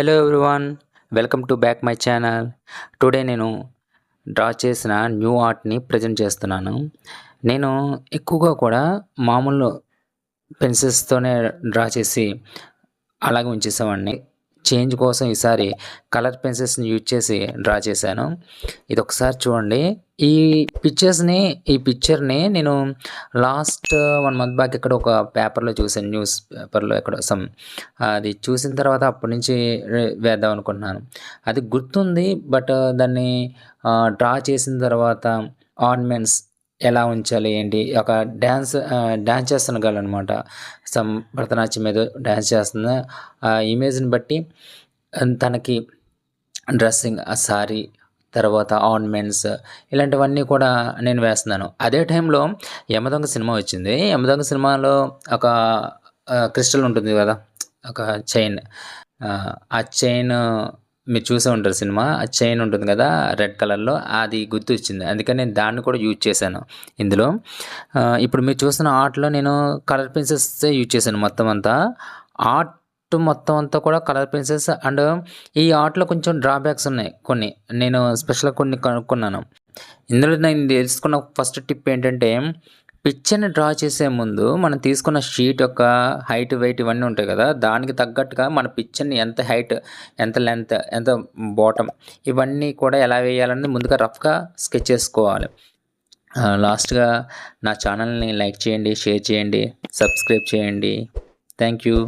Hello everyone, welcome to back my channel. Today నేను draw చేసిన new ఆర్ట్ని present చేస్తున్నాను. నేను ఎక్కువగా కూడా మామూలు పెన్సిల్స్తోనే డ్రా చేసి అలాగే ఉంచేసేవాడిని. చేంజ్ కోసం ఈసారి కలర్ పెన్సిల్స్ని యూజ్ చేసి డ్రా చేశాను. ఇది ఒకసారి చూడండి. ఈ పిక్చర్ని నేను లాస్ట్ 1 మంత్ బ్యాక్ ఇక్కడ ఒక పేపర్లో చూసాను, న్యూస్ పేపర్లో ఎక్కడో అది చూసిన తర్వాత అప్పటి నుంచి వేద్దాం అనుకుంటున్నాను. అది గుర్తుంది, బట్ దాన్ని డ్రా చేసిన తర్వాత ఆర్నమెంట్స్ ఎలా ఉంచాలి ఏంటి, ఒక డ్యాన్స్ చేస్తున్న గర్ల్ అనమాట. భరతనాట్యం మీద డ్యాన్స్ చేస్తున్న ఆ ఇమేజ్ని బట్టి తనకి డ్రెస్సింగ్, ఆ సారీ, తర్వాత ఆర్నమెంట్స్ ఇలాంటివన్నీ కూడా నేను వేస్తున్నాను. అదే టైంలో యమదొంగ సినిమా వచ్చింది. యమదొంగ సినిమాలో ఒక క్రిస్టల్ ఉంటుంది కదా, ఒక చైన్. ఆ చైన్ మీరు చూసే ఉంటారు సినిమా. ఆ చైన్ ఉంటుంది కదా రెడ్ కలర్లో, అది గుర్తు వచ్చింది. అందుకని నేను దాన్ని కూడా యూజ్ చేశాను ఇందులో. ఇప్పుడు మీరు చూస్తున్న ఆర్ట్లో నేను కలర్ పెన్సిల్సే యూజ్ చేశాను మొత్తం అంతా. ఆర్ట్ మొత్తం అంతా కూడా కలర్ పెన్సిల్స్. అండ్ ఈ ఆర్ట్లో కొంచెం డ్రాబ్యాక్స్ ఉన్నాయి కొన్ని. నేను స్పెషల్గా కొన్ని కనుక్కున్నాను. ఇందులో నేను తెలుసుకున్న ఫస్ట్ టిప్ ఏంటంటే, పిక్చర్ని డ్రా చేసే ముందు మనం తీసుకున్న షీట్ యొక్క హైట్, వెయిట్ ఇవన్నీ ఉంటాయి కదా, దానికి తగ్గట్టుగా మన పిక్చర్ని ఎంత హైట్, ఎంత లెంత్, ఎంత బాటమ్, ఇవన్నీ కూడా ఎలా వేయాలని ముందుగా రఫ్గా స్కెచ్ చేసుకోవాలి. లాస్ట్గా నా ఛానల్ని లైక్ చేయండి, షేర్ చేయండి, సబ్స్క్రైబ్ చేయండి. Thank you.